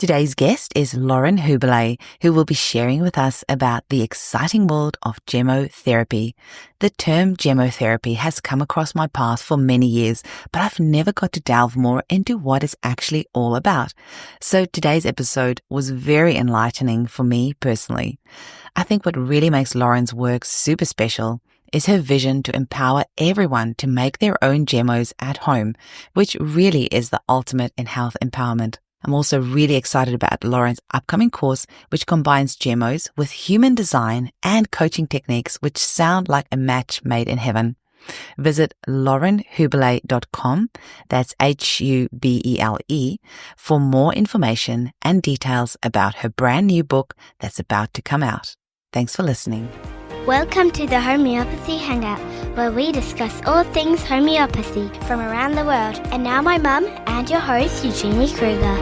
Today's guest is Lauren Hubele, who will be sharing with us about the exciting world of gemmotherapy. The term gemmotherapy has come across my path for many years, but I've never got to delve more into what it's actually all about. So today's episode was very enlightening for me personally. I think what really makes Lauren's work super special is her vision to empower everyone to make their own gemmos at home, which really is the ultimate in health empowerment. I'm also really excited about Lauren's upcoming course, which combines gemmos with human design and coaching techniques, which sound like a match made in heaven. Visit laurenhubele.com, that's Hubele, for more information and details about her brand new book that's about to come out. Thanks for listening. Welcome to the Homeopathy Hangout, where we discuss all things homeopathy from around the world. And now my mum and your host, Eugenie Kruger.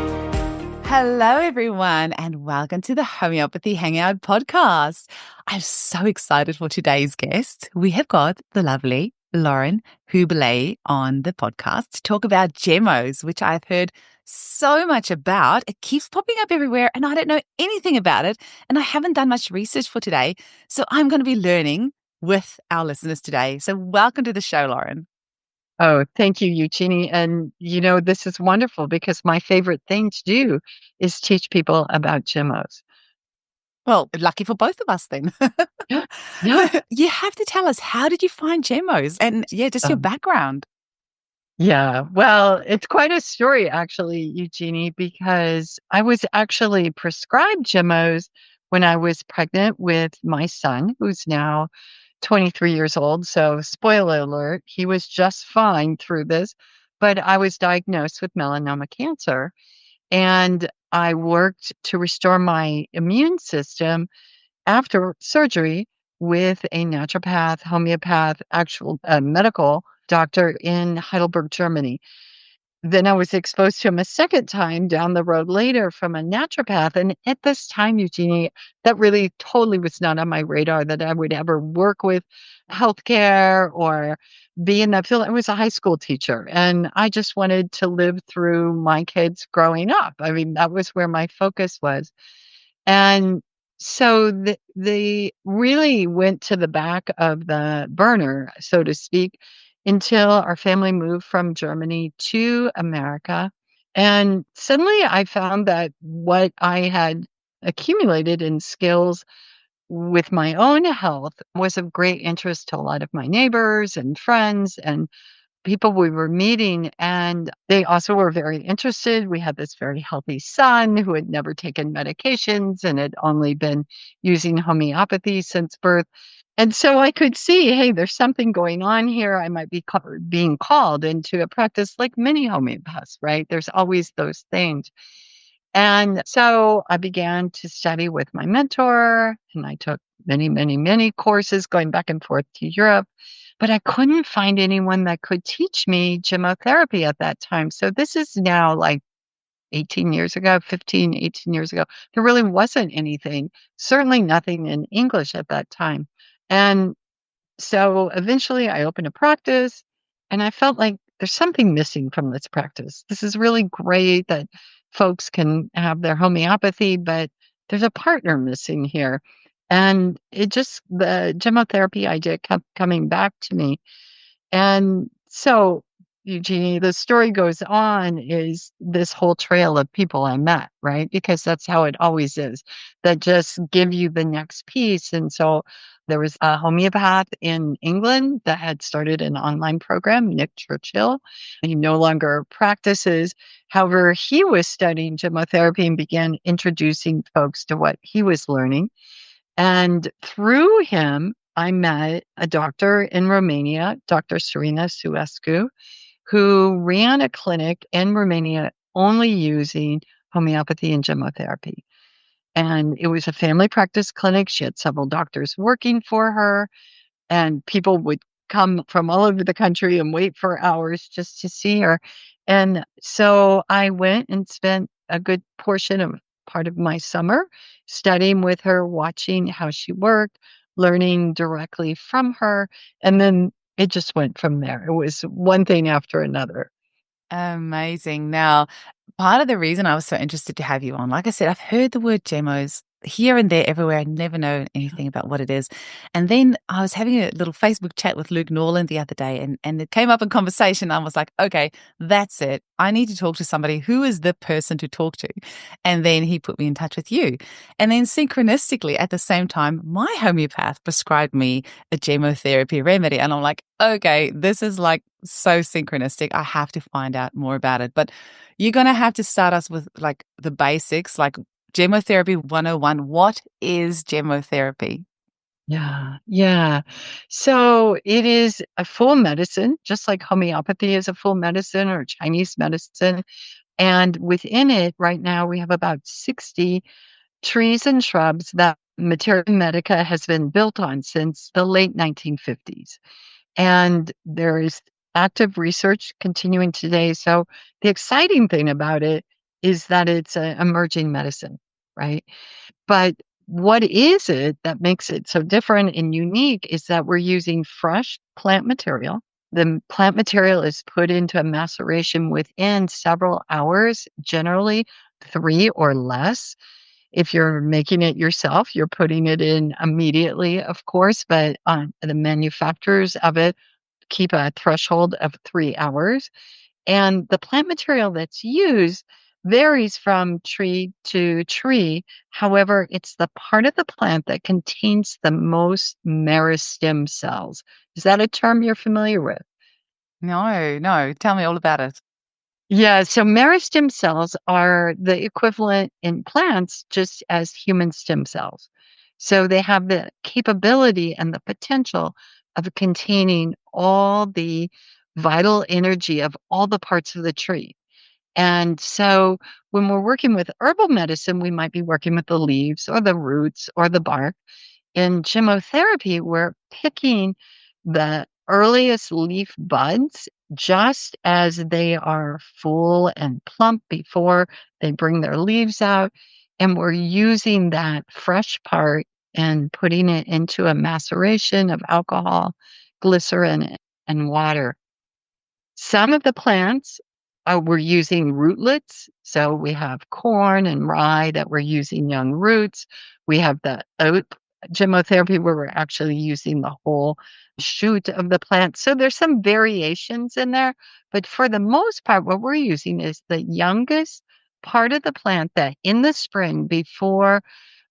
Hello, everyone, and welcome to the Homeopathy Hangout podcast. I'm so excited for today's guest. We have got the lovely Lauren Hubele on the podcast to talk about Gemmos, which I've heard so much about. It keeps popping up everywhere, and I don't know anything about it, and I haven't done much research for today. So I'm going to be learning with our listeners today. So welcome to the show, Lauren. Oh, thank you, Eugenie. And, this is wonderful because my favorite thing to do is teach people about Gemmos. Well, lucky for both of us then. Yeah. You have to tell us, how did you find Gemmos? And just your background. Yeah, well, it's quite a story, actually, Eugenie, because I was actually prescribed Gemmos when I was pregnant with my son, who's now 23 years old. So, spoiler alert, he was just fine through this, but I was diagnosed with melanoma cancer. And I worked to restore my immune system after surgery with a naturopath, homeopath, actual medical doctor in Heidelberg, Germany. Then I was exposed to him a second time down the road later from a naturopath. And at this time, Eugenie, that really totally was not on my radar that I would ever work with healthcare or be in that field. I was a high school teacher and I just wanted to live through my kids growing up. I mean, that was where my focus was. And so they really went to the back of the burner, so to speak, until our family moved from Germany to America. And suddenly I found that what I had accumulated in skills with my own health was of great interest to a lot of my neighbors and friends and people we were meeting, and they also were very interested. We had this very healthy son who had never taken medications and had only been using homeopathy since birth. And so I could see, hey, there's something going on here. I might be being called into a practice like many homeopaths, right? There's always those things. And so I began to study with my mentor, and I took many, many, many courses going back and forth to Europe. But I couldn't find anyone that could teach me gemmotherapy at that time. So this is now like 18 years ago, 15, 18 years ago. There really wasn't anything, certainly nothing in English at that time. And so eventually I opened a practice and I felt like there's something missing from this practice. This is really great that folks can have their homeopathy, but there's a partner missing here. And the gemmotherapy idea kept coming back to me. And so, Eugenie, the story goes on is this whole trail of people I met, right? Because that's how it always is, that just give you the next piece. And so there was a homeopath in England that had started an online program, Nick Churchill. He no longer practices. However, he was studying gemmotherapy and began introducing folks to what he was learning. And through him, I met a doctor in Romania, Dr. Serena Suescu, who ran a clinic in Romania only using homeopathy and gemmotherapy. And it was a family practice clinic. She had several doctors working for her, and people would come from all over the country and wait for hours just to see her. And so I went and spent a good portion of part of my summer studying with her, watching how she worked, learning directly from her. And then it just went from there. It was one thing after another. Amazing. Now, part of the reason I was so interested to have you on, like I said, I've heard the word Gemmos here and there everywhere. I never know anything about what it is. And then I was having a little Facebook chat with Luke Norland the other day, and it came up in conversation. I was like, okay, that's it. I need to talk to somebody who is the person to talk to. And then he put me in touch with you. And then synchronistically at the same time, my homeopath prescribed me a Gemmotherapy remedy. And I'm like, okay, this is like so synchronistic. I have to find out more about it. But you're going to have to start us with like the basics, like Gemmotherapy 101. What is Gemmotherapy? Yeah. So it is a full medicine, just like homeopathy is a full medicine or Chinese medicine. And within it, right now, we have about 60 trees and shrubs that Materia Medica has been built on since the late 1950s. And there is active research continuing today. So the exciting thing about it is that it's an emerging medicine, right? But what is it that makes it so different and unique is that we're using fresh plant material. The plant material is put into a maceration within several hours, generally 3 or less. If you're making it yourself, you're putting it in immediately, of course, but the manufacturers of it keep a threshold of 3 hours. And the plant material that's used varies from tree to tree. However, it's the part of the plant that contains the most meristem cells. Is that a term you're familiar with? No. Tell me all about it. Yeah, so meristem cells are the equivalent in plants just as human stem cells. So they have the capability and the potential of containing all the vital energy of all the parts of the tree. And so when we're working with herbal medicine, we might be working with the leaves or the roots or the bark. In gemmotherapy, we're picking the earliest leaf buds just as they are full and plump before they bring their leaves out. And we're using that fresh part and putting it into a maceration of alcohol, glycerin, and water. Some of the plants we're using rootlets. So we have corn and rye that we're using young roots. We have the oat gemmotherapy where we're actually using the whole shoot of the plant. So there's some variations in there, but for the most part, what we're using is the youngest part of the plant that in the spring before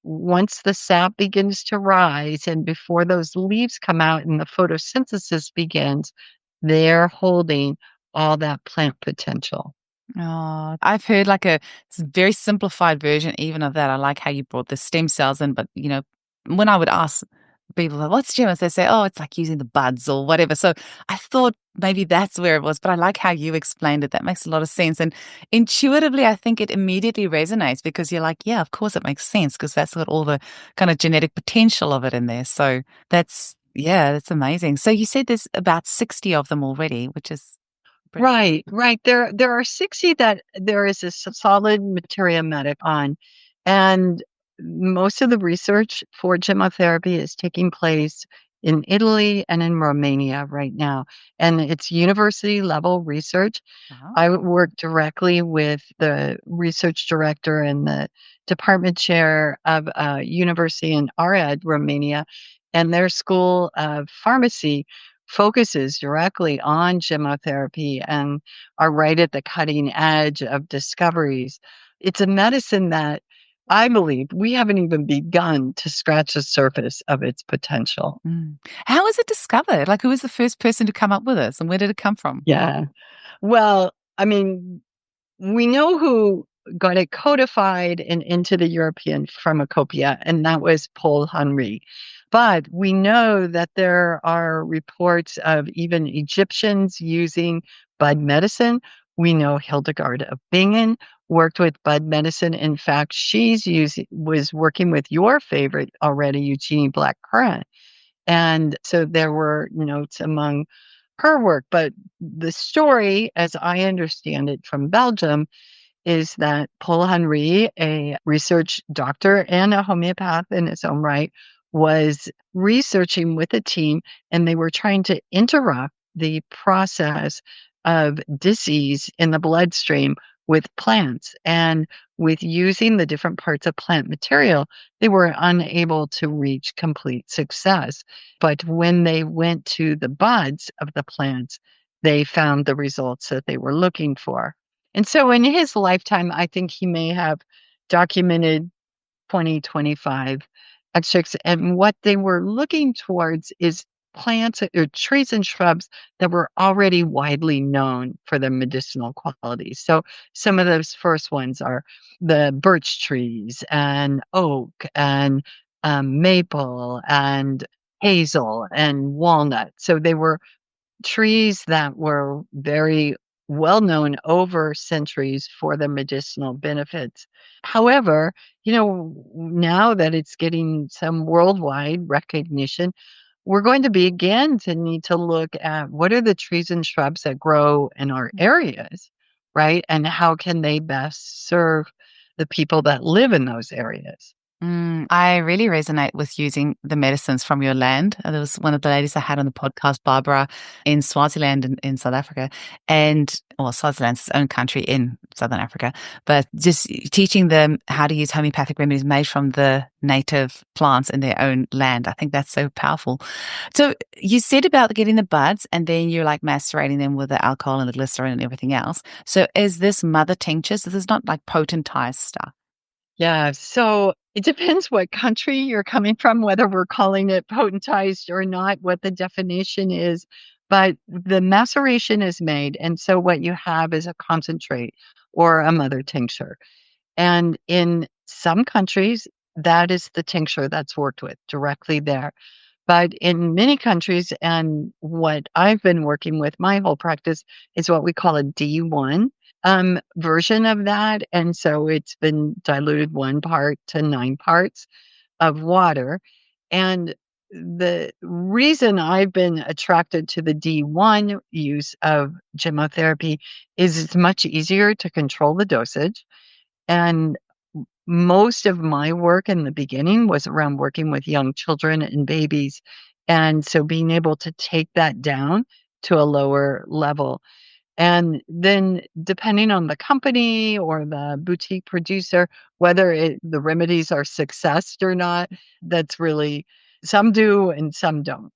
once the sap begins to rise and before those leaves come out and the photosynthesis begins, they're holding all that plant potential. Oh, I've heard like a very simplified version even of that. I like how you brought the stem cells in, but when I would ask people, like, what's Gemmos? They say, oh, it's like using the buds or whatever. So I thought maybe that's where it was, but I like how you explained it. That makes a lot of sense. And intuitively, I think it immediately resonates because you're like, yeah, of course it makes sense because that's got all the kind of genetic potential of it in there. So that's amazing. So you said there's about 60 of them already, which is pretty. Right. There are 60 that there is a solid materia medic on, and most of the research for gemmotherapy is taking place in Italy and in Romania right now, and it's university level research. Wow. I work directly with the research director and the department chair of a university in Arad, Romania, and their school of pharmacy focuses directly on gemmotherapy and are right at the cutting edge of discoveries. It's a medicine that I believe we haven't even begun to scratch the surface of its potential. Mm. How was it discovered? Like, who was the first person to come up with this, and where did it come from? Yeah. Well, I mean, we know who got it codified and into the European pharmacopoeia, and that was Paul Henry. But we know that there are reports of even Egyptians using bud medicine. We know Hildegard of Bingen worked with bud medicine. In fact, was working with your favorite already, Eugenie Blackcurrant. And so there were notes among her work. But the story, as I understand it from Belgium, is that Paul Henry, a research doctor and a homeopath in his own right, was researching with a team, and they were trying to interrupt the process of disease in the bloodstream with plants. And with using the different parts of plant material, they were unable to reach complete success. But when they went to the buds of the plants, they found the results that they were looking for. And so in his lifetime, I think he may have documented 20, 25 extracts. And what they were looking towards is plants or trees and shrubs that were already widely known for their medicinal qualities. So some of those first ones are the birch trees and oak and maple and hazel and walnut. So they were trees that were very well known over centuries for their medicinal benefits. However, now that it's getting some worldwide recognition, we're going to begin to need to look at what are the trees and shrubs that grow in our areas, right? And how can they best serve the people that live in those areas? I really resonate with using the medicines from your land. There was one of the ladies I had on the podcast, Barbara, in Swaziland in South Africa. And, well, Swaziland's its own country in Southern Africa, but just teaching them how to use homeopathic remedies made from the native plants in their own land. I think that's so powerful. So you said about getting the buds and then you're like macerating them with the alcohol and the glycerin and everything else. So is this mother tinctures? This is not like potentized stuff. Yeah, so it depends what country you're coming from, whether we're calling it potentized or not, what the definition is. But the maceration is made. And so what you have is a concentrate or a mother tincture. And in some countries, that is the tincture that's worked with directly there. But in many countries, and what I've been working with my whole practice is what we call a D1 version of that. And so it's been diluted 1 part to 9 parts of water. And the reason I've been attracted to the D1 use of gemmotherapy is it's much easier to control the dosage. And most of my work in the beginning was around working with young children and babies. And so being able to take that down to a lower level. And then depending on the company or the boutique producer, whether the remedies are successed or not, that's really, some do and some don't.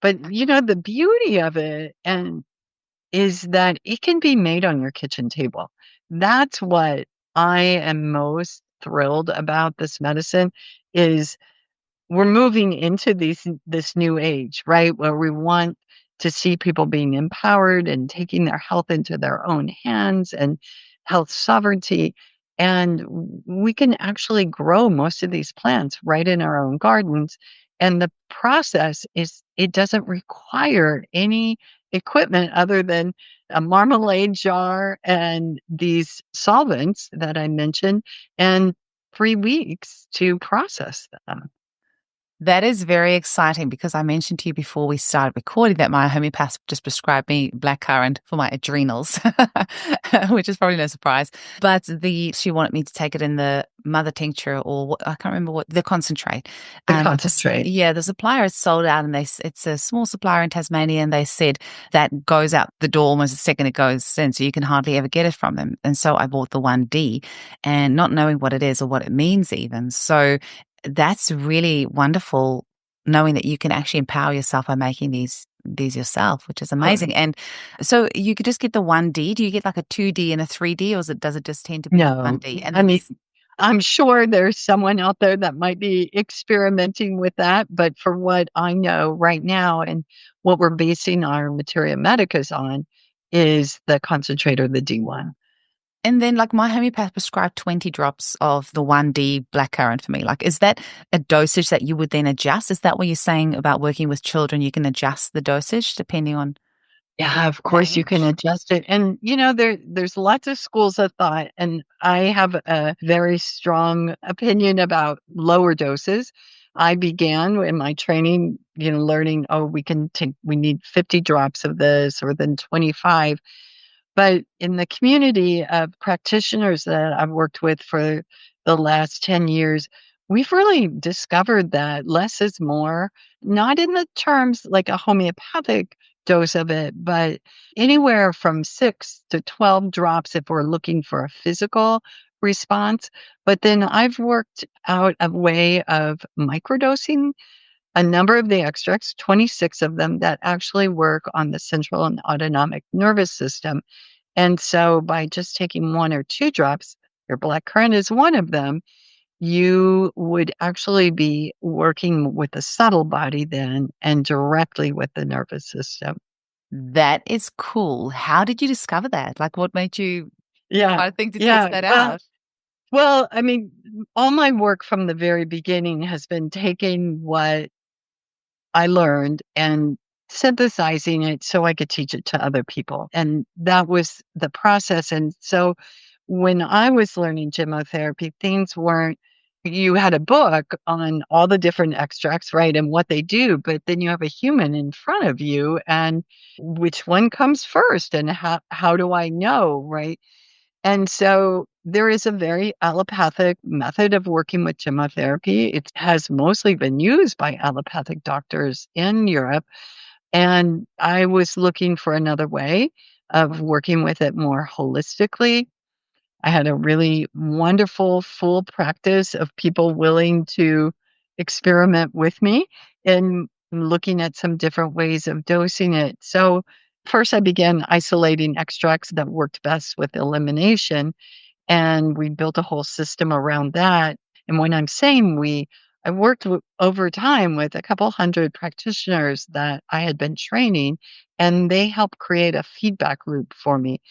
But the beauty of it is that it can be made on your kitchen table. That's what I am most thrilled about this medicine is we're moving into this new age, right? Where we want to see people being empowered and taking their health into their own hands and health sovereignty. And we can actually grow most of these plants right in our own gardens. And the process it doesn't require any equipment other than a marmalade jar and these solvents that I mentioned and 3 weeks to process them. That is very exciting because I mentioned to you before we started recording that my homeopath just prescribed me blackcurrant for my adrenals, which is probably no surprise. But she wanted me to take it in the mother tincture or I can't remember what the concentrate. The concentrate. The supplier is sold out, and it's a small supplier in Tasmania, and they said that goes out the door almost the second it goes in, so you can hardly ever get it from them. And so I bought the 1D, and not knowing what it is or what it means even. So that's really wonderful knowing that you can actually empower yourself by making these yourself, which is amazing. And so you could just get the 1D. Do you get like a 2D and a 3D, or does it just tend to be No. 1D? And I mean, I'm sure there's someone out there that might be experimenting with that, but for what I know right now and what we're basing our materia medicas on is the concentrator, the D1. And then like my homeopath prescribed 20 drops of the 1D blackcurrant for me. Like, is that a dosage that you would then adjust? Is that what you're saying about working with children? You can adjust the dosage depending on. Yeah, of course you can adjust it. And there's lots of schools of thought, and I have a very strong opinion about lower doses. I began in my training, learning, we need 50 drops of this or then 25. But in the community of practitioners that I've worked with for the last 10 years, we've really discovered that less is more, not in the terms like a homeopathic dose of it, but anywhere from 6 to 12 drops if we're looking for a physical response. But then I've worked out a way of microdosing a number of the extracts, 26 of them, that actually work on the central and autonomic nervous system. And so by just taking 1 or 2 drops, your black currant is one of them, you would actually be working with the subtle body then and directly with the nervous system. That is cool. How did you discover that? Like, what made you Yeah. I think to test Yeah. that out? Well, I mean, all my work from the very beginning has been taking what I learned and synthesizing it so I could teach it to other people. And that was the process. And so when I was learning gemmotherapy, things weren't, you had a book on all the different extracts, right? And what they do, but then you have a human in front of you and which one comes first and how do I know, right? And so there is a very allopathic method of working with gemmotherapy. It has mostly been used by allopathic doctors in Europe. And I was looking for another way of working with it more holistically. I had a really wonderful full practice of people willing to experiment with me in looking at some different ways of dosing it. So first I began isolating extracts that worked best with elimination, and we built a whole system around that. And when I'm saying we, I worked over time with a couple hundred practitioners that I had been training, and they helped create a feedback loop for me.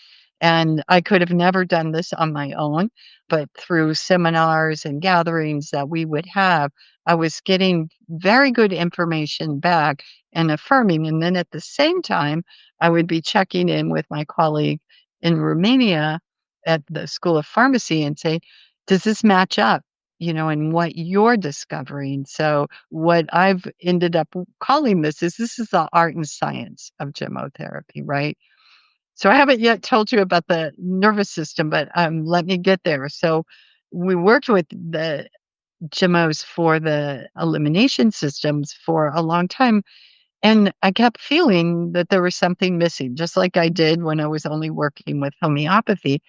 And I could have never done this on my own, but through seminars and gatherings that we would have, I was getting very good information back and affirming. And then at the same time, I would be checking in with my colleague in Romania at the School of Pharmacy and say, does this match up? And what you're discovering. So what I've ended up calling this is the art and science of gemmotherapy, right? So I haven't yet told you about the nervous system, but let me get there. So we worked with the Gemmos for the elimination systems for a long time. And I kept feeling that there was something missing, just like I did when I was only working with homeopathy.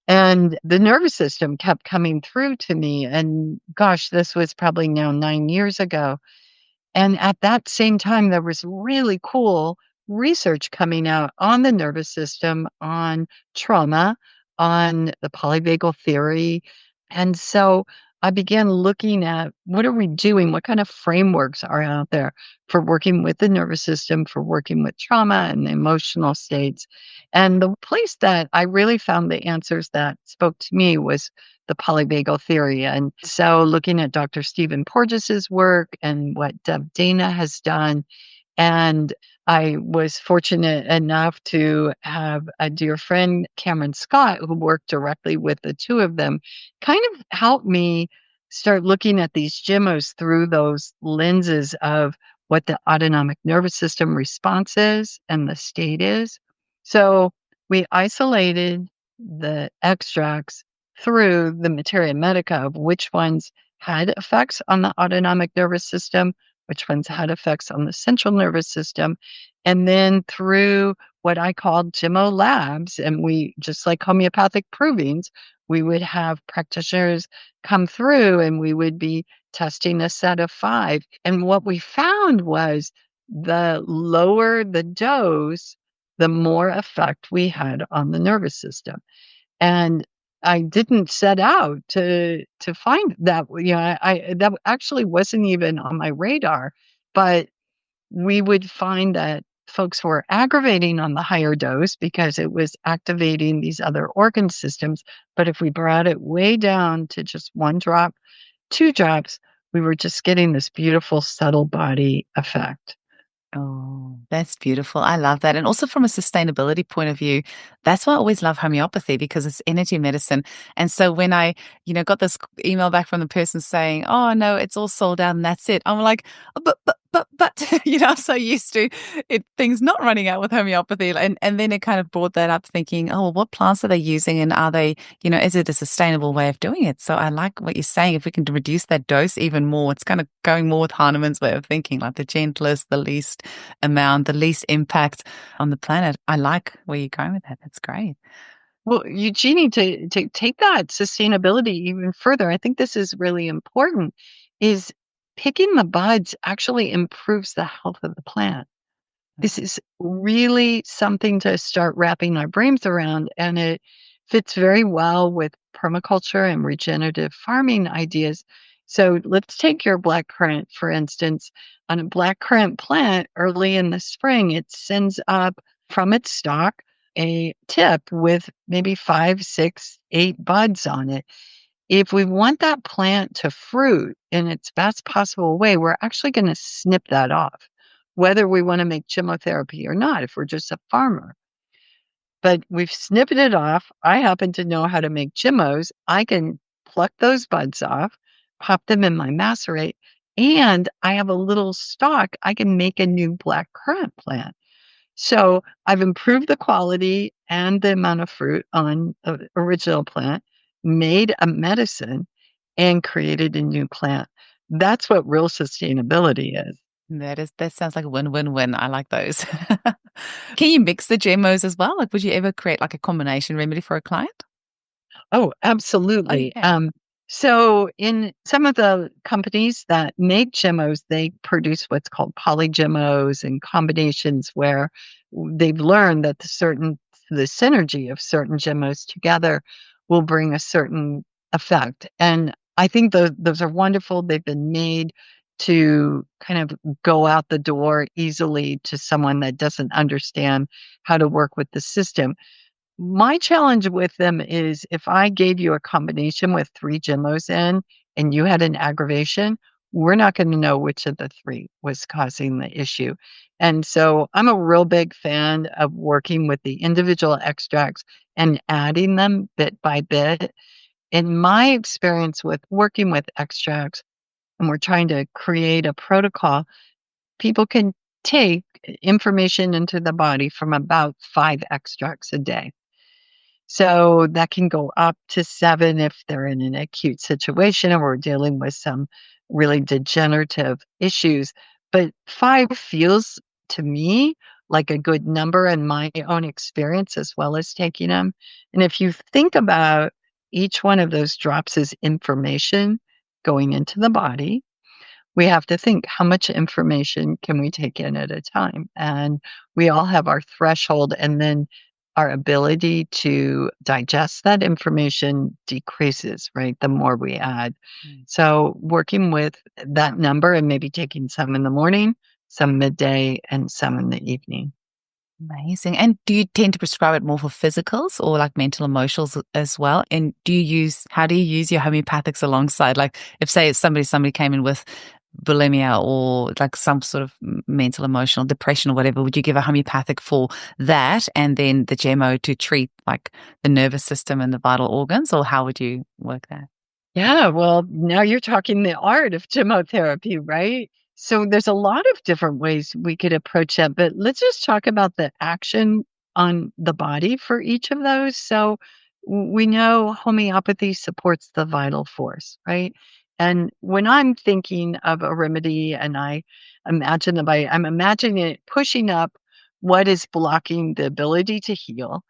And the nervous system kept coming through to me. And gosh, this was probably now 9 years ago. And at that same time, there was really cool research coming out on the nervous system, on trauma, on the polyvagal theory. And so I began looking at what are we doing? What kind of frameworks are out there for working with the nervous system, for working with trauma and emotional states? And the place that I really found the answers that spoke to me was the polyvagal theory. And so looking at Dr. Stephen Porges's work and what Deb Dana has done. And I was fortunate enough to have a dear friend, Cameron Scott, who worked directly with the two of them, kind of help me start looking at these gemmos through those lenses of what the autonomic nervous system response is and the state is. So we isolated the extracts through the materia medica of which ones had effects on the autonomic nervous system, which ones had effects on the central nervous system, and then through what I called Gemmo labs. And we, just like homeopathic provings, we would have practitioners come through and we would be testing a set of 5. And what we found was the lower the dose, the more effect we had on the nervous system. And I didn't set out to find that, I that actually wasn't even on my radar, but we would find that folks were aggravating on the higher dose because it was activating these other organ systems. But if we brought it way down to just 1 drop, 2 drops, we were just getting this beautiful subtle body effect. Oh, that's beautiful. I love that. And also from a sustainability point of view, that's why I always love homeopathy because it's energy medicine. And so when I, got this email back from the person saying, oh, no, it's all sold out and that's it. I'm like, "Oh, but But I'm so used to things not running out with homeopathy, and then it kind of brought that up, thinking, oh, well, what plants are they using, and are they, is it a sustainable way of doing it? So I like what you're saying. If we can reduce that dose even more, it's kind of going more with Hahnemann's way of thinking, like the gentlest, the least amount, the least impact on the planet. I like where you're going with that. That's great. Well, Eugenie, to take that sustainability even further, I think this is really important, is picking the buds actually improves the health of the plant. This is really something to start wrapping our brains around, and it fits very well with permaculture and regenerative farming ideas. So let's take your blackcurrant, for instance. On a blackcurrant plant, early in the spring, it sends up from its stalk a tip with maybe 5, 6, 8 buds on it. If we want that plant to fruit in its best possible way, we're actually going to snip that off, whether we want to make gemmotherapy or not, if we're just a farmer. But we've snipped it off. I happen to know how to make Gemmos. I can pluck those buds off, pop them in my macerate, and I have a little stalk. I can make a new black currant plant. So I've improved the quality and the amount of fruit on the original plant, made a medicine, and created a new plant. That's what real sustainability is. That sounds like a win-win-win. I like those. Can you mix the Gemmos as well? Like, would you ever create like a combination remedy for a client? Oh, absolutely. Okay. So in some of the companies that make Gemmos, they produce what's called polygemmos and combinations where they've learned that the synergy of certain Gemmos together will bring a certain effect. And I think those are wonderful. They've been made to kind of go out the door easily to someone that doesn't understand how to work with the system. My challenge with them is if I gave you a combination with 3 Gemmos in and you had an aggravation, we're not going to know which of the 3 was causing the issue. And so I'm a real big fan of working with the individual extracts and adding them bit by bit. In my experience with working with extracts, and we're trying to create a protocol, people can take information into the body from about 5 extracts a day. So that can go up to 7 if they're in an acute situation or we're dealing with some really degenerative issues. But 5 feels to me like a good number in my own experience as well as taking them. And if you think about each one of those drops as information going into the body, we have to think how much information can we take in at a time? And we all have our threshold, and then our ability to digest that information decreases, right? The more we add. So working with that number and maybe taking some in the morning, some midday, and some in the evening. Amazing. And do you tend to prescribe it more for physicals or like mental emotionals as well? And how do you use your homeopathics alongside? Like if say somebody came in with bulimia or like some sort of mental emotional depression or whatever, would you give a homeopathic for that and then the Gemmo to treat like the nervous system and the vital organs, or how would you work that? Yeah, well, now you're talking the art of gemmotherapy, right? So there's a lot of different ways we could approach that, but let's just talk about the action on the body for each of those. So we know homeopathy supports the vital force, right? And when I'm thinking of a remedy and I imagine the body, I'm imagining it pushing up what is blocking the ability to heal.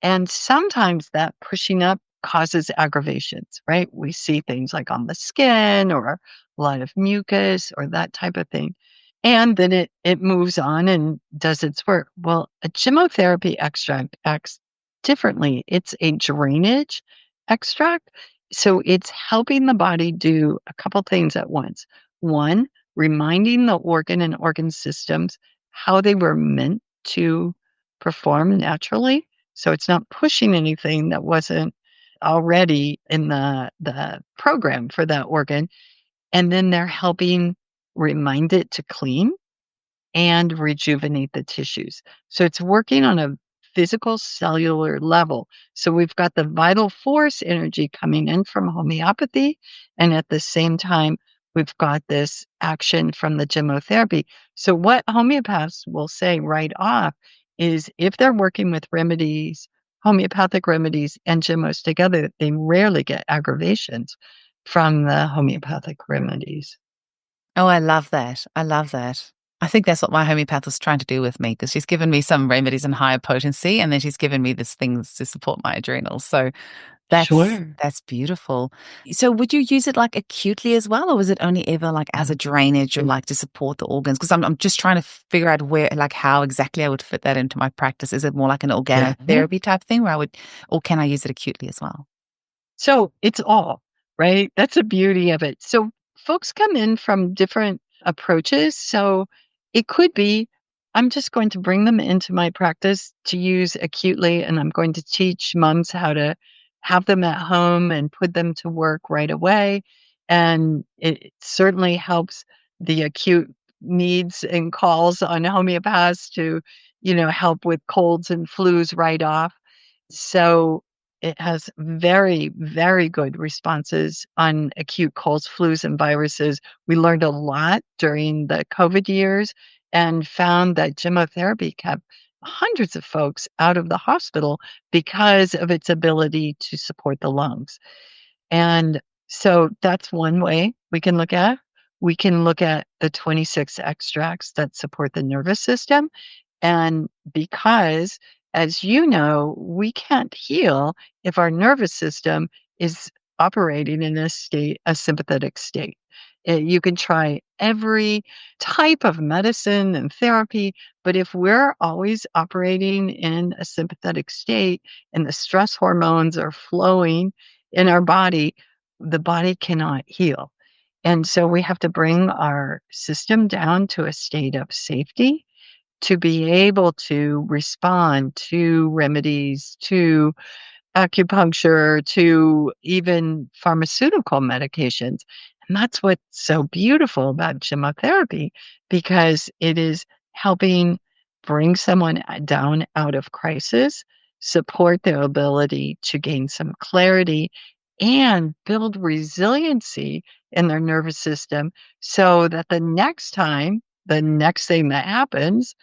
And sometimes that pushing up causes aggravations, right? We see things like on the skin or a lot of mucus or that type of thing. And then it moves on and does its work. Well, a gemmotherapy extract acts differently. It's a drainage extract. So it's helping the body do a couple things at once. One, reminding the organ and organ systems how they were meant to perform naturally. So it's not pushing anything that wasn't already in the program for that organ. And then they're helping remind it to clean and rejuvenate the tissues. So it's working on a physical cellular level. So we've got the vital force energy coming in from homeopathy. And at the same time, we've got this action from the gemmotherapy. So what homeopaths will say right off is if they're working with remedies, homeopathic remedies and gemmos together, they rarely get aggravations from the homeopathic remedies. Oh, I love that. I love that. I think that's what my homeopath was trying to do with me because she's given me some remedies in higher potency and then she's given me these things to support my adrenals. So Sure. that's beautiful. So would you use it like acutely as well, or was it only ever like as a drainage or like to support the organs? Because I'm just trying to figure out where, like how exactly I would fit that into my practice. Is it more like an Yeah. organotherapy type thing where I would, or can I use it acutely as well? So it's all, right? That's the beauty of it. So folks come in from different approaches. So it could be I'm just going to bring them into my practice to use acutely, and I'm going to teach moms how to have them at home and put them to work right away. And it certainly helps the acute needs and calls on homeopaths to, help with colds and flus right off. So it has very, very good responses on acute colds, flus, and viruses. We learned a lot during the COVID years and found that gemmotherapy kept hundreds of folks out of the hospital because of its ability to support the lungs. And so that's one way we can look at. We can look at the 26 extracts that support the nervous system. And because, as you know, we can't heal if our nervous system is operating in a sympathetic state. You can try every type of medicine and therapy, but if we're always operating in a sympathetic state and the stress hormones are flowing in our body, the body cannot heal. And so we have to bring our system down to a state of safety to be able to respond to remedies, to acupuncture, to even pharmaceutical medications. And that's what's so beautiful about gemmotherapy because it is helping bring someone down out of crisis, support their ability to gain some clarity, and build resiliency in their nervous system so that the next thing that happens,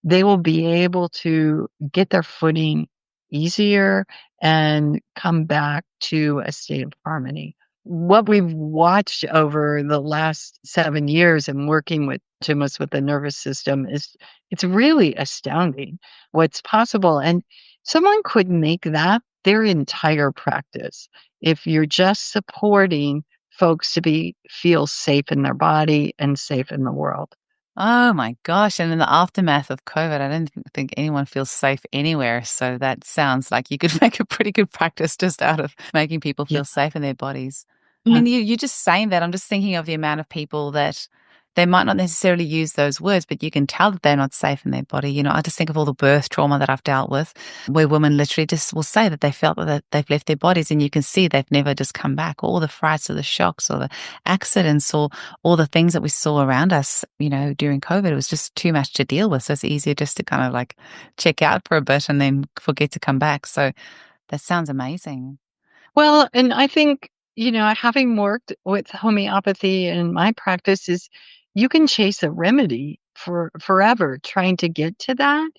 they will be able to get their footing easier and come back to a state of harmony. What we've watched over the last 7 years in working with Gemmos with the nervous system is it's really astounding what's possible. And someone could make that their entire practice if you're just supporting folks to feel safe in their body and safe in the world. Oh my gosh. And in the aftermath of COVID, I don't think anyone feels safe anywhere. So that sounds like you could make a pretty good practice just out of making people Yeah. feel safe in their bodies. I mean, you're just saying that. I'm just thinking of the amount of people that they might not necessarily use those words, but you can tell that they're not safe in their body. I just think of all the birth trauma that I've dealt with, where women literally just will say that they felt that they've left their bodies, and you can see they've never just come back. All the frights or the shocks or the accidents or all the things that we saw around us, during COVID, it was just too much to deal with. So it's easier just to kind of like check out for a bit and then forget to come back. So that sounds amazing. Well, and I think, having worked with homeopathy in my practice is you can chase a remedy for forever trying to get to that.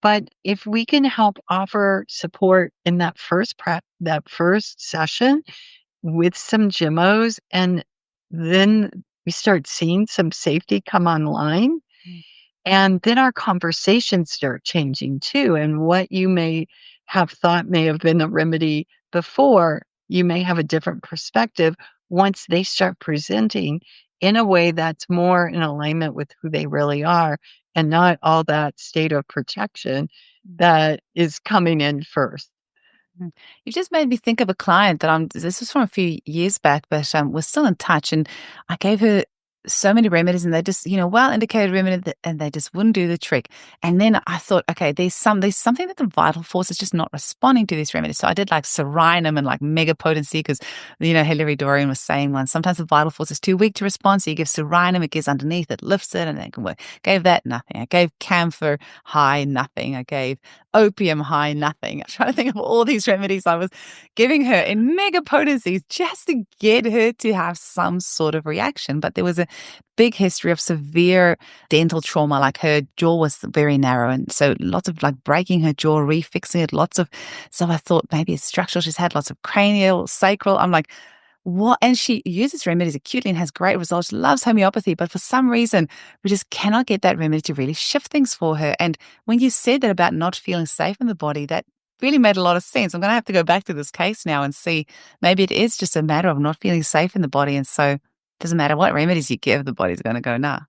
But if we can help offer support in that first session with some Gemmos, and then we start seeing some safety come online, and then our conversations start changing too. And what you may have thought may have been a remedy before, you may have a different perspective once they start presenting in a way that's more in alignment with who they really are and not all that state of protection that is coming in first. You just made me think of a client that this was from a few years back, but we're still in touch. And I gave her so many remedies and they just, well indicated remedy and they just wouldn't do the trick. And then I thought, okay, there's something that the vital force is just not responding to these remedies. So I did like serenum and like mega potency because, Hilary Dorian was saying once, sometimes the vital force is too weak to respond. So you give serenum, it gets underneath, it lifts it and then it can work. Gave that, nothing. I gave camphor, high, nothing. I gave opium high, nothing. I'm trying to think of all these remedies I was giving her in mega potencies just to get her to have some sort of reaction. But there was a big history of severe dental trauma. Like her jaw was very narrow. And so lots of like breaking her jaw, refixing it, so I thought maybe it's structural. She's had lots of cranial, sacral. I'm like, what? And she uses remedies acutely and has great results. She loves homeopathy, but for some reason, we just cannot get that remedy to really shift things for her. And when you said that about not feeling safe in the body, that really made a lot of sense. I'm going to have to go back to this case now and see maybe it is just a matter of not feeling safe in the body. And so it doesn't matter what remedies you give, the body's going to go, nah.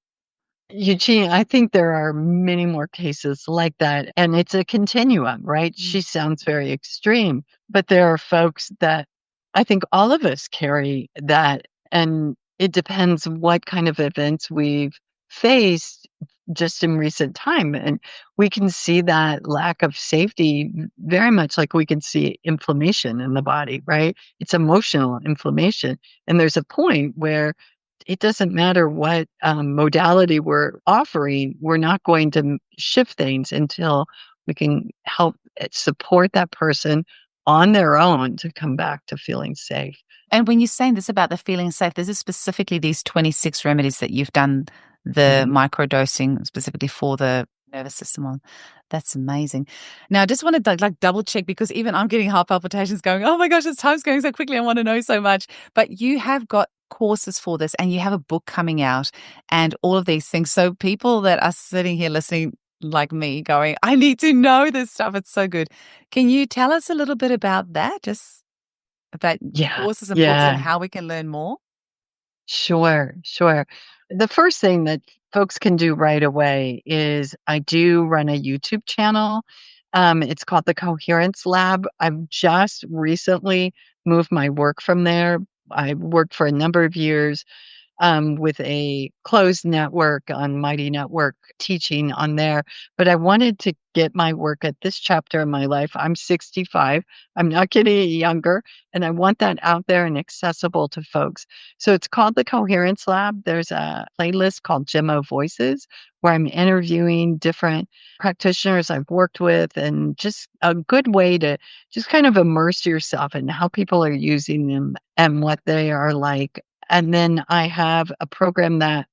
Eugene, I think there are many more cases like that, and it's a continuum, right? Mm. She sounds very extreme, but there are folks that I think all of us carry that, and it depends what kind of events we've faced just in recent time. And we can see that lack of safety very much like we can see inflammation in the body, right? It's emotional inflammation. And there's a point where it doesn't matter what modality we're offering, we're not going to shift things until we can help support that person on their own to come back to feeling safe. And when you're saying this about the feeling safe, this is specifically these 26 remedies that you've done the microdosing specifically for the nervous system on. That's amazing. Now, I just wanted to like double check because even I'm getting heart palpitations going, oh my gosh, this time's going so quickly. I want to know so much. But you have got courses for this and you have a book coming out and all of these things. So people that are sitting here listening like me going, I need to know this stuff. It's so good. Can you tell us a little bit about that? Just about Yeah, courses and books and yeah. how we can learn more? Sure, sure. The first thing that folks can do right away is I do run a YouTube channel. It's called the Coherence Lab. I've just recently moved my work from there. I worked for a number of years with a closed network on Mighty Network teaching on there. But I wanted to get my work at this chapter in my life. I'm 65. I'm not getting any younger. And I want that out there and accessible to folks. So it's called the Coherence Lab. There's a playlist called Gemmo Voices where I'm interviewing different practitioners I've worked with and just a good way to just kind of immerse yourself in how people are using them and what they are like. And then I have a program that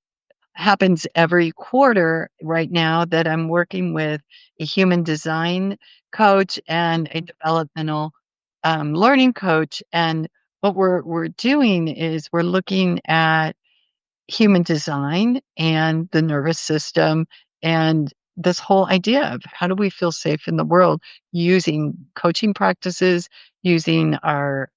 happens every quarter right now that I'm working with a human design coach and a developmental learning coach. And what we're doing is we're looking at human design and the nervous system and this whole idea of how do we feel safe in the world using coaching practices, using our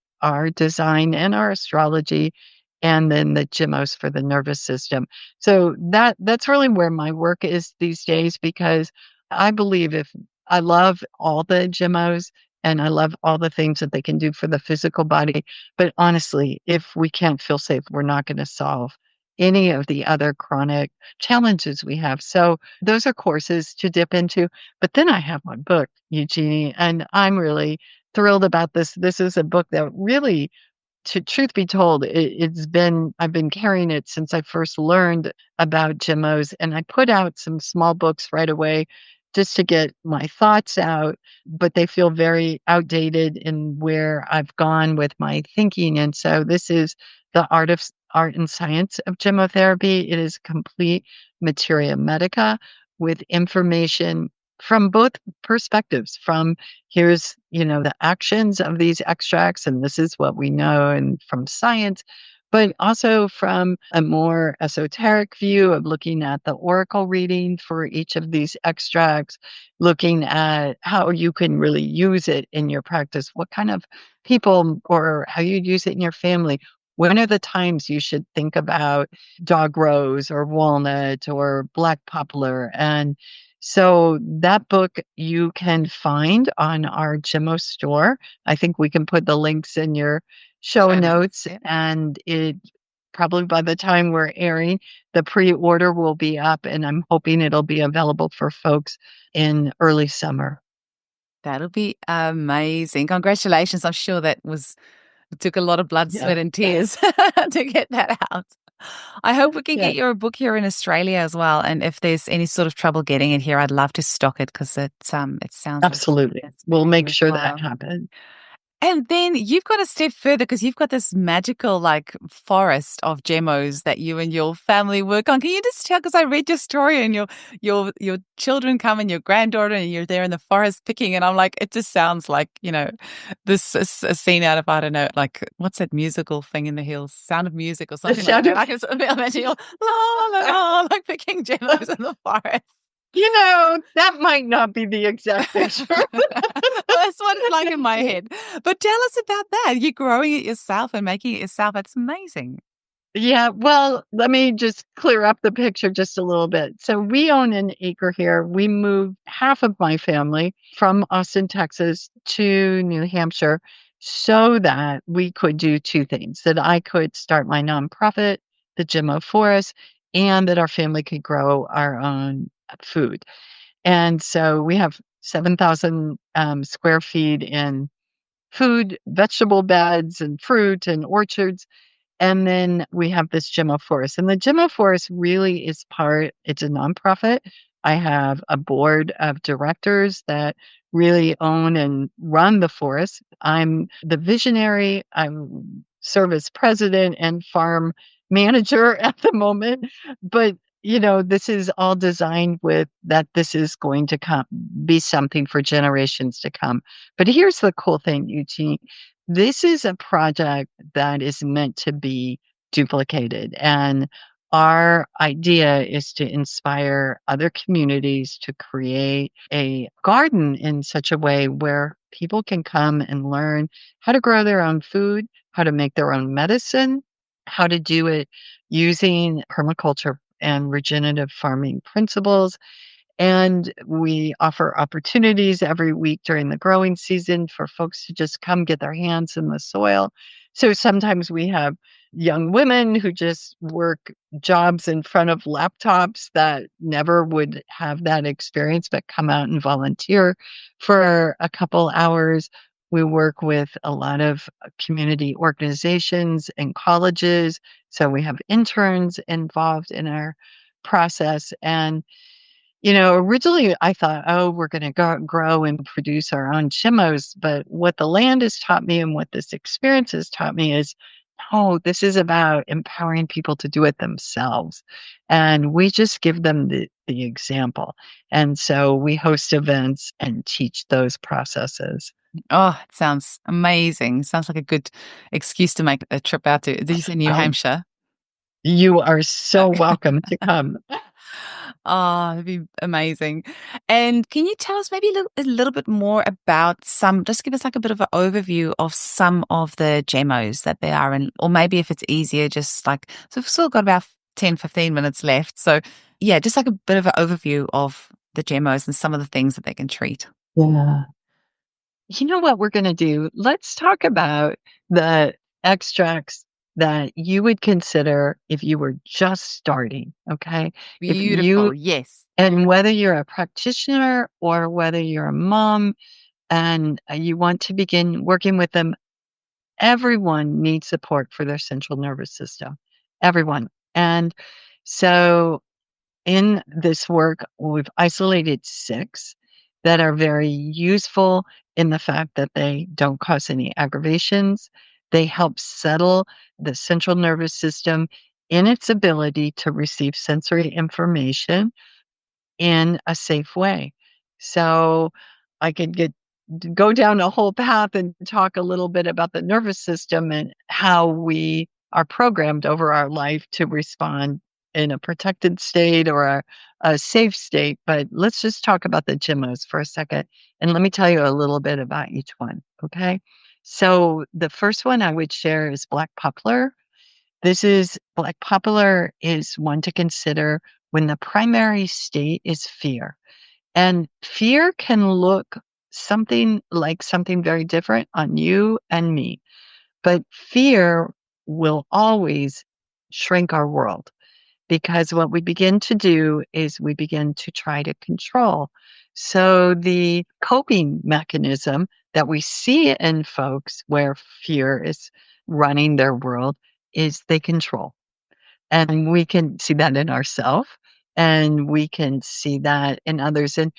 design and our astrology, and then the Gemmos for the nervous system. So that's really where my work is these days because I believe if I love all the Gemmos and I love all the things that they can do for the physical body. But honestly, if we can't feel safe, we're not going to solve any of the other chronic challenges we have. So those are courses to dip into. But then I have my book, Eugenie, and I'm really thrilled about this. This is a book that really, to truth be told, I've been carrying it since I first learned about Gemmos, and I put out some small books right away just to get my thoughts out, but they feel very outdated in where I've gone with my thinking. And so this is the art and science of Gemmotherapy. It is complete materia medica with information from both perspectives, from here's, the actions of these extracts, and this is what we know, and from science, but also from a more esoteric view of looking at the oracle reading for each of these extracts, looking at how you can really use it in your practice, what kind of people or how you use it in your family. When are the times you should think about dog rose or walnut or black poplar? And so that book you can find on our Gemmo store. I think we can put the links in your show notes, Yeah. and it probably by the time we're airing, the pre-order will be up, and I'm hoping it'll be available for folks in early summer. That'll be amazing. Congratulations. I'm sure it took a lot of blood, Yeah. sweat, and tears to get that out. I hope we can Yeah, get your book here in Australia as well. And if there's any sort of trouble getting it here, I'd love to stock it because it sounds like absolutely. it's We'll really make sure that worthwhile. happens. And then you've got a step further because you've got this magical like forest of gemmos that you and your family work on. Can you just tell? Because I read your story and your children come and your granddaughter and you're there in the forest picking, and I'm like, it just sounds like this is a scene out of I don't know, like what's that musical thing in the hills, Sound of Music or The something like sound that. of I can sort of imagine you la la la like picking gemmos in the forest. that might not be the exact picture. Well, that's what it's like in my head. But tell us about that. You're growing it yourself and making it yourself. That's amazing. Yeah, well, let me just clear up the picture just a little bit. So we own an acre here. We moved half of my family from Austin, Texas to New Hampshire so that we could do two things, that I could start my nonprofit, the Gemmo Forest, and that our family could grow our own food. And so we have 7,000 square feet in food, vegetable beds, and fruit and orchards. And then we have this Gemmo Forest. And the Gemmo Forest really is it's a nonprofit. I have a board of directors that really own and run the forest. I'm the visionary. I serve as president and farm manager at the moment. But, this is all designed with that this is going to be something for generations to come. But here's the cool thing, Eugene. This is a project that is meant to be duplicated. And our idea is to inspire other communities to create a garden in such a way where people can come and learn how to grow their own food, how to make their own medicine, how to do it using permaculture and regenerative farming principles. And we offer opportunities every week during the growing season for folks to just come get their hands in the soil. So sometimes we have young women who just work jobs in front of laptops that never would have that experience, but come out and volunteer for a couple hours. We work with a lot of community organizations and colleges. So we have interns involved in our process. And originally I thought, oh, we're going to grow and produce our own Gemmos. But what the land has taught me and what this experience has taught me is, oh, this is about empowering people to do it themselves. And we just give them the example. And so we host events and teach those processes. Oh, it sounds amazing. Sounds like a good excuse to make a trip out to. Did you say New Oh, Hampshire? you are so welcome to come. Oh, that'd be amazing. And can you tell us maybe a little bit more about just give us like a bit of an overview of some of the Gemmos that there are, and or maybe if it's easier, just like, so we've still got about 10, 15 minutes left. So yeah, just like a bit of an overview of the Gemmos and some of the things that they can treat. Yeah. You know what we're going to do? Let's talk about the extracts that you would consider if you were just starting. Okay. If you, Beautiful. Yes. and whether you're a practitioner or whether you're a mom and you want to begin working with them, everyone needs support for their central nervous system. Everyone. And so in this work, we've isolated 6 that are very useful in the fact that they don't cause any aggravations. They help settle the central nervous system in its ability to receive sensory information in a safe way. So I could go down a whole path and talk a little bit about the nervous system and how we are programmed over our life to respond in a protected state or a safe state. But let's just talk about the Gemmos for a second. And let me tell you a little bit about each one. Okay. So the first one I would share is Black Poplar. Black Poplar is one to consider when the primary state is fear. And fear can look something very different on you and me. But fear will always shrink our world because what we begin to do is we begin to try to control. So the coping mechanism that we see in folks where fear is running their world is they control. And we can see that in ourselves, and we can see that in others. And,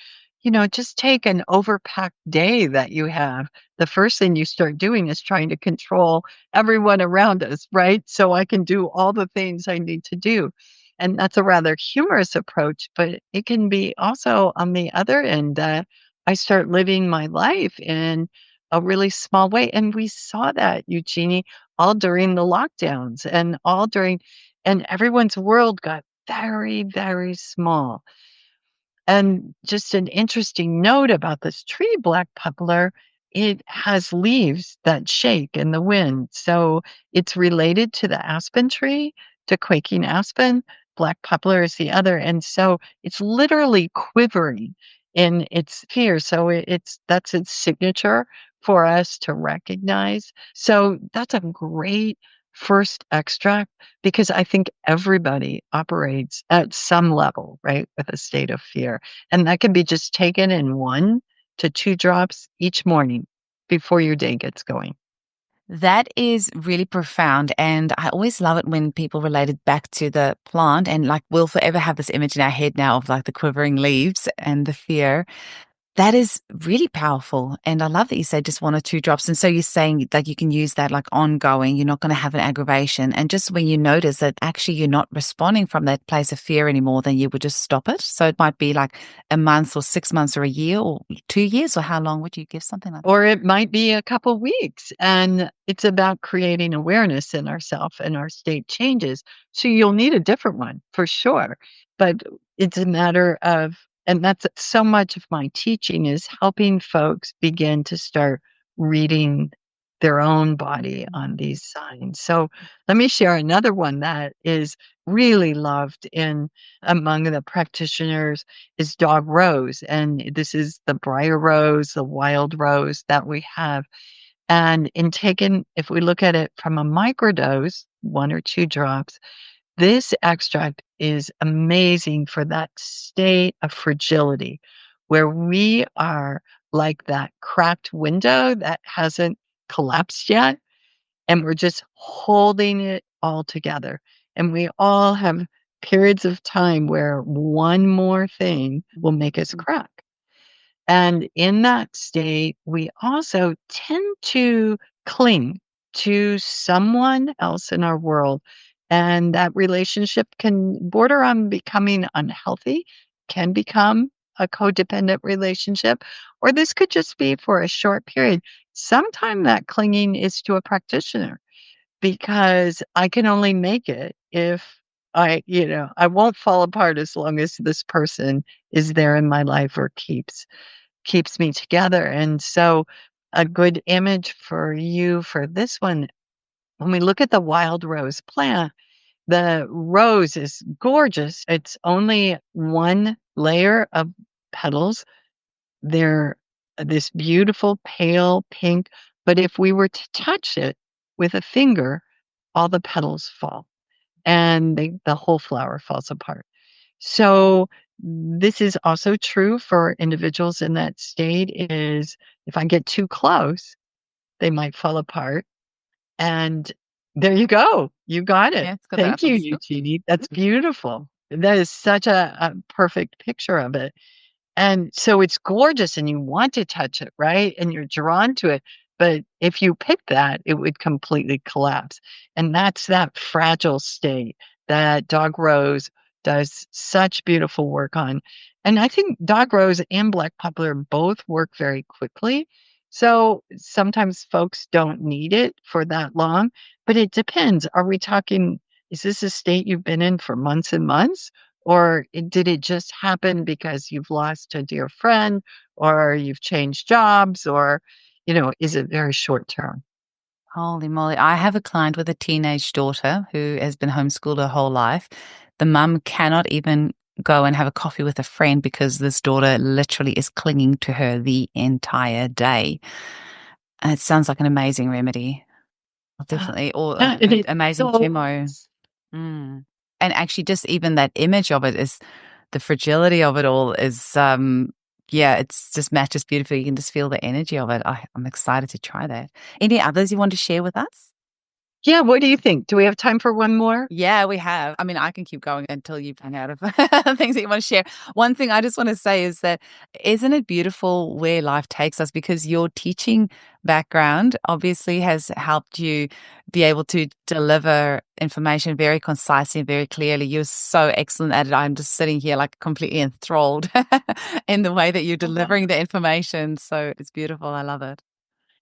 just take an overpacked day that you have. The first thing you start doing is trying to control everyone around us, right? So I can do all the things I need to do. And that's a rather humorous approach, but it can be also on the other end that I start living my life in a really small way. And we saw that, Eugenie, all during the lockdowns and and everyone's world got very, very small. And just an interesting note about this tree, black poplar, it has leaves that shake in the wind. So it's related to the aspen tree, to quaking aspen. Black poplar is the other. And so it's literally quivering in its fear. So that's its signature for us to recognize. So that's a great first extract, because I think everybody operates at some level, right, with a state of fear. And that can be just taken in 1 to 2 drops each morning before your day gets going. That is really profound. And I always love it when people relate it back to the plant. And like, we'll forever have this image in our head now of like the quivering leaves and the fear. That is really powerful. And I love that you say just 1 or 2 drops. And so you're saying that you can use that like ongoing, you're not going to have an aggravation. And just when you notice that actually you're not responding from that place of fear anymore, then you would just stop it. So it might be like a month or 6 months or a year or 2 years, or how long would you give something like that? Or it might be a couple weeks. And it's about creating awareness in ourselves, and our state changes. So you'll need a different one for sure. But it's a matter of, and that's so much of my teaching, is helping folks begin to start reading their own body on these signs. So let me share another one that is really loved in among the practitioners is dog rose. And this is the briar rose, the wild rose that we have. And if we look at it from a microdose, 1 or 2 drops, this extract is amazing for that state of fragility where we are like that cracked window that hasn't collapsed yet, and we're just holding it all together. And we all have periods of time where one more thing will make us crack. And in that state, we also tend to cling to someone else in our world. And that relationship can border on becoming unhealthy, can become a codependent relationship, or this could just be for a short period. Sometimes that clinging is to a practitioner, because I can only make it if I won't fall apart as long as this person is there in my life or keeps me together. And so a good image for you for this one, when we look at the wild rose plant, the rose is gorgeous. It's only 1 layer of petals. They're this beautiful pale pink, but if we were to touch it with a finger, all the petals fall and the whole flower falls apart. So this is also true for individuals in that state, is if I get too close, they might fall apart. And there you go. You got it. Yeah, it's got that Thank you, happens. Eugenie. That's beautiful. That is such a perfect picture of it. And so it's gorgeous and you want to touch it, right? And you're drawn to it. But if you pick that, it would completely collapse. And that's that fragile state that dog rose does such beautiful work on. And I think dog rose and black poplar both work very quickly. So sometimes folks don't need it for that long, but it depends. Are we talking, is this a state you've been in for months and months? Or did it just happen because you've lost a dear friend, or you've changed jobs, or, is it very short term? Holy moly. I have a client with a teenage daughter who has been homeschooled her whole life. The mum cannot even go and have a coffee with a friend because this daughter literally is clinging to her the entire day. And it sounds like an amazing remedy. Definitely. Or Yeah, and an it's amazing so Gemmo. Mm. And actually just even that image of it is the fragility of it all is yeah, it's just matches beautifully. You can just feel the energy of it. I'm excited to try that. Any others you want to share with us? Yeah, what do you think? Do we have time for one more? Yeah, we have. I mean, I can keep going until you've run out of things that you want to share. One thing I just want to say is that isn't it beautiful where life takes us? Because your teaching background obviously has helped you be able to deliver information very concisely and very clearly. You're so excellent at it. I'm just sitting here like completely enthralled in the way that you're delivering the information. So it's beautiful. I love it.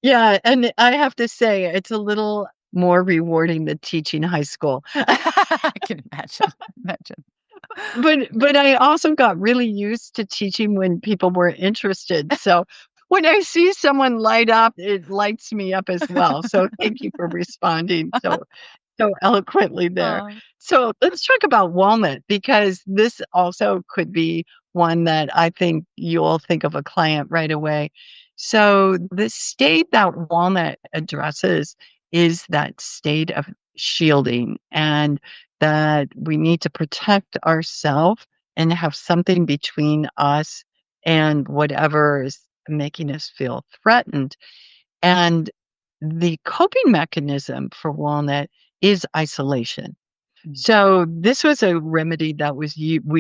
Yeah, and I have to say, it's a little more rewarding than teaching high school. I can imagine. Imagine. But I also got really used to teaching when people were interested. So when I see someone light up, it lights me up as well. So thank you for responding so eloquently there. Oh. So let's talk about walnut because this also could be one that I think you'll think of a client right away. So the state that walnut addresses is that state of shielding and that we need to protect ourselves and have something between us and whatever is making us feel threatened. And the coping mechanism for walnut is isolation. So this was a remedy that we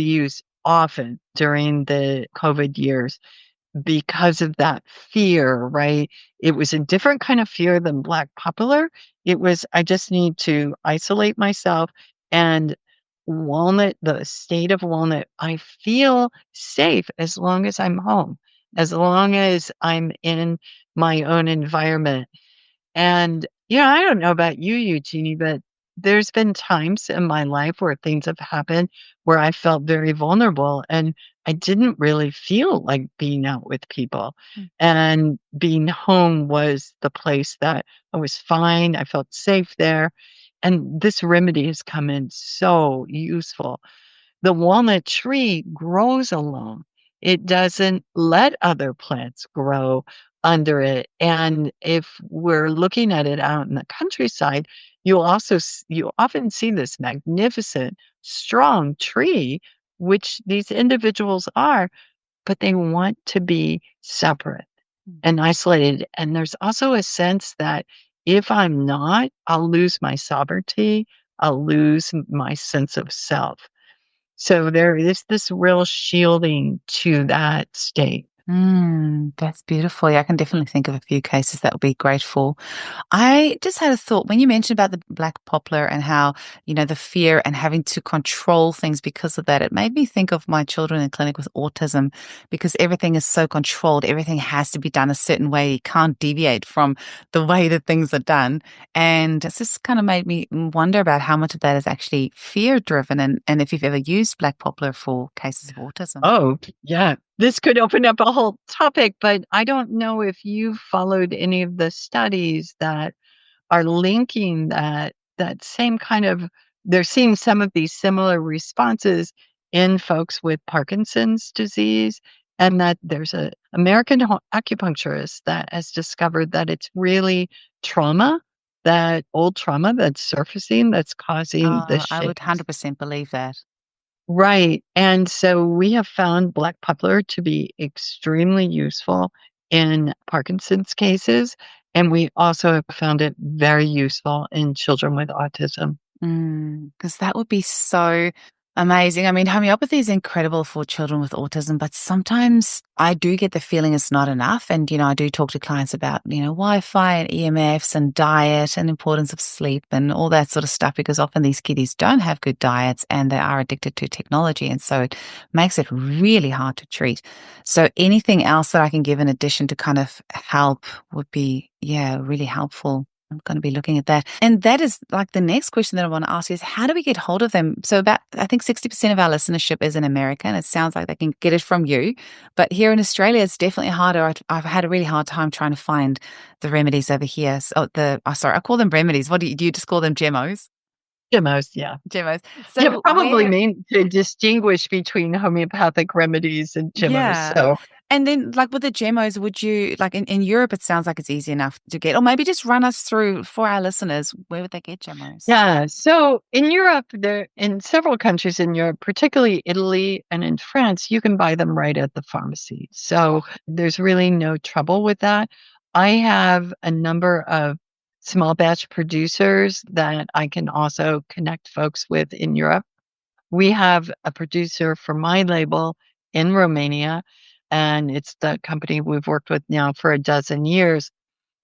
used often during the COVID years because of that fear, right? It was a different kind of fear than black poplar. It was, I just need to isolate myself and walnut, the state of walnut, I feel safe as long as I'm home, as long as I'm in my own environment. And, yeah, I don't know about you, Eugenie, but there's been times in my life where things have happened where I felt very vulnerable and I didn't really feel like being out with people. And being home was the place that I was fine. I felt safe there. And this remedy has come in so useful. The walnut tree grows alone. It doesn't let other plants grow under it. And if we're looking at it out in the countryside, you often see this magnificent, strong tree, which these individuals are, but they want to be separate and isolated. And there's also a sense that if I'm not, I'll lose my sovereignty. I'll lose my sense of self. So there is this real shielding to that state. That's beautiful. Yeah, I can definitely think of a few cases that would be grateful. I just had a thought when you mentioned about the black poplar and how, the fear and having to control things because of that. It made me think of my children in clinic with autism because everything is so controlled. Everything has to be done a certain way. You can't deviate from the way that things are done. And it's just kind of made me wonder about how much of that is actually fear driven and if you've ever used black poplar for cases of autism. Oh, yeah. This could open up a whole topic, but I don't know if you've followed any of the studies that are linking that same kind of they're seeing some of these similar responses in folks with Parkinson's disease, and that there's a American acupuncturist that has discovered that it's really trauma, that old trauma that's surfacing that's causing the I would shakes. 100% believe that. Right. And so we have found black poplar to be extremely useful in Parkinson's cases. And we also have found it very useful in children with autism. Because that would be so amazing. I mean, homeopathy is incredible for children with autism, but sometimes I do get the feeling it's not enough. And, I do talk to clients about, Wi-Fi and EMFs and diet and importance of sleep and all that sort of stuff, because often these kiddies don't have good diets and they are addicted to technology. And so it makes it really hard to treat. So anything else that I can give in addition to kind of help would be, really helpful. I'm going to be looking at that. And that is like the next question that I want to ask is how do we get hold of them? So I think 60% of our listenership is in America, and it sounds like they can get it from you. But here in Australia, it's definitely harder. I've had a really hard time trying to find the remedies over here. So I call them remedies. What do you just call them? Gemmos? Gemmos, yeah. Gemmos. You So probably mean to distinguish between homeopathic remedies and gemmos. yeah. So And then, like with the Gemmos, would you like in Europe? It sounds like it's easy enough to get, or maybe just run us through for our listeners. Where would they get Gemmos? yeah. So in Europe, in several countries in Europe, particularly Italy and in France, you can buy them right at the pharmacy. So there's really no trouble with that. I have a number of small batch producers that I can also connect folks with in Europe. We have a producer for my label in Romania, and it's the company we've worked with now for a dozen years.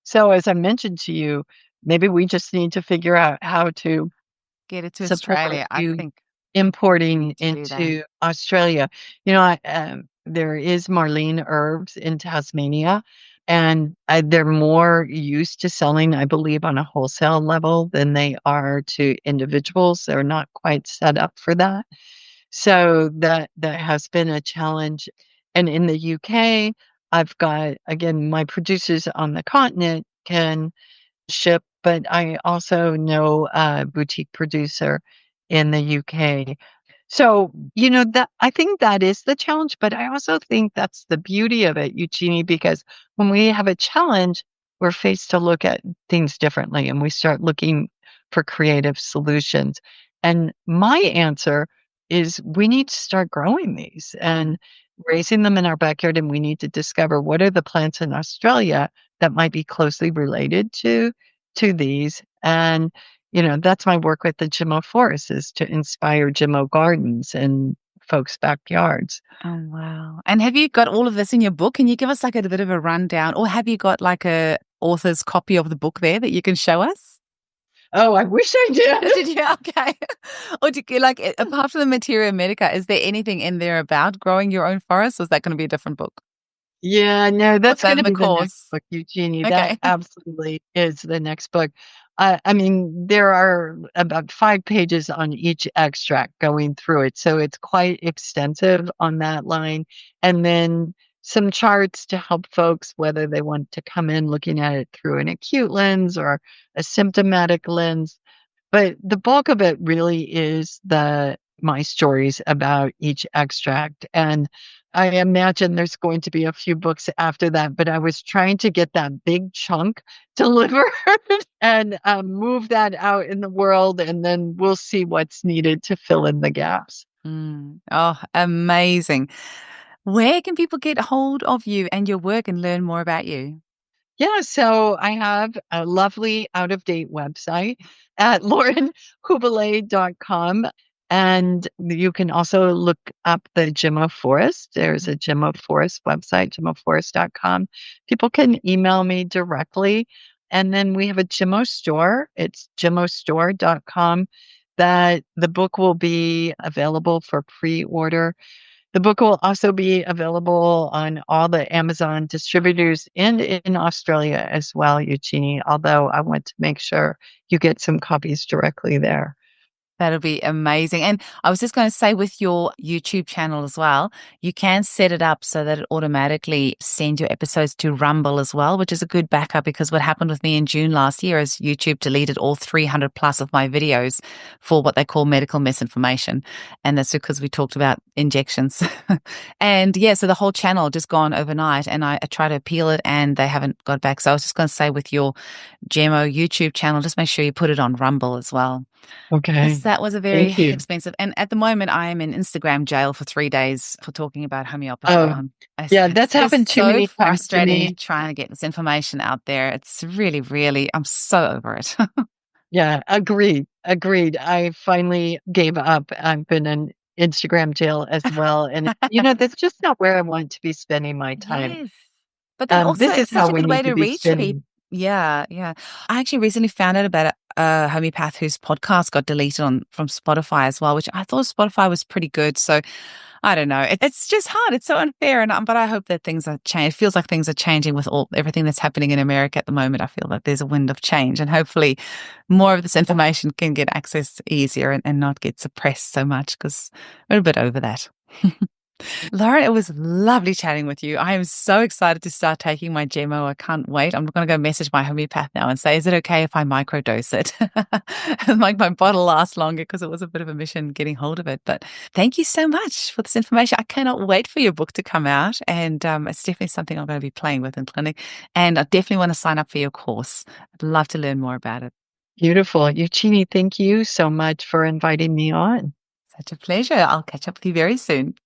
So as I mentioned to you, maybe we just need to figure out how to Get it to support Australia. I you think we importing need to do that. into Australia. There is Marlene Herbs in Tasmania, and they're more used to selling, I believe, on a wholesale level than they are to individuals. They're not quite set up for that. So that has been a challenge. And in the UK, I've got, again, my producers on the continent can ship, but I also know a boutique producer in the UK. So, that I think that is the challenge, but I also think that's the beauty of it, Eugenie, because when we have a challenge, we're faced to look at things differently and we start looking for creative solutions. And my answer is we need to start growing these and raising them in our backyard. And we need to discover what are the plants in Australia that might be closely related to these. And that's my work with the Gemmo Forest, is to inspire Gemmo gardens in folks' backyards. Oh, wow. And have you got all of this in your book? Can you give us like a bit of a rundown, or have you got like a author's copy of the book there that you can show us? Oh, I wish I did. Did you? Okay. Or apart from the Materia Medica, is there anything in there about growing your own forest, or is that going to be a different book? Yeah, no, What's that's that going in to the be the next course? book, Eugenie. That Okay. absolutely is the next book. I mean, there are about 5 pages on each extract going through it. So it's quite extensive on that line. And then some charts to help folks, whether they want to come in looking at it through an acute lens or a symptomatic lens. But the bulk of it really is my stories about each extract. And I imagine there's going to be a few books after that, but I was trying to get that big chunk delivered and move that out in the world, and then we'll see what's needed to fill in the gaps. Oh, amazing. Where can people get hold of you and your work and learn more about you? Yeah, so I have a lovely out of date website at laurenhubele.com. And you can also look up the Gemmo Forest. There's a Gemmo Forest website, gemmoforest.com. People can email me directly. And then we have a Gemmo store. It's gemmostore.com, that the book will be available for pre-order. The book will also be available on all the Amazon distributors and in Australia as well, Eugenie, although I want to make sure you get some copies directly there. That'll be amazing. And I was just going to say, with your YouTube channel as well, you can set it up so that it automatically sends your episodes to Rumble as well, which is a good backup, because what happened with me in June last year is YouTube deleted all 300 plus of my videos for what they call medical misinformation. And that's because we talked about injections. And yeah, so the whole channel just gone overnight, and I tried to appeal it and they haven't got back. So I was just going to say, with your Gemmo YouTube channel, just make sure you put it on Rumble as well. Okay. Yes, that was a very Thank you. expensive. And at the moment, I am in Instagram jail for 3 days for talking about homeopathy. Oh, yeah, that's It's happened just too so many times to frustrating me. trying to get this information out there. It's really, really, I'm so over it. Yeah, agreed. Agreed. I finally gave up. I've been in Instagram jail as well. And, that's just not where I want to be spending my time. Yes. But then also, This is it's such how a we good way need to to be reach people. spending. Yeah, yeah. I actually recently found out about a homeopath whose podcast got deleted from Spotify as well, which I thought Spotify was pretty good. So I don't know. It's just hard. It's so unfair. But I hope that things are changing. It feels like things are changing with everything that's happening in America at the moment. I feel that there's a wind of change, and hopefully more of this information can get access easier and not get suppressed so much, because we're a bit over that. Lauren, it was lovely chatting with you. I am so excited to start taking my Gemmo. I can't wait. I'm going to go message my homeopath now and say, is it okay if I microdose it? And make my bottle last longer, because it was a bit of a mission getting hold of it. But thank you so much for this information. I cannot wait for your book to come out. And it's definitely something I'm going to be playing with in clinic. And I definitely want to sign up for your course. I'd love to learn more about it. Beautiful. Eugenie, thank you so much for inviting me on. Such a pleasure. I'll catch up with you very soon.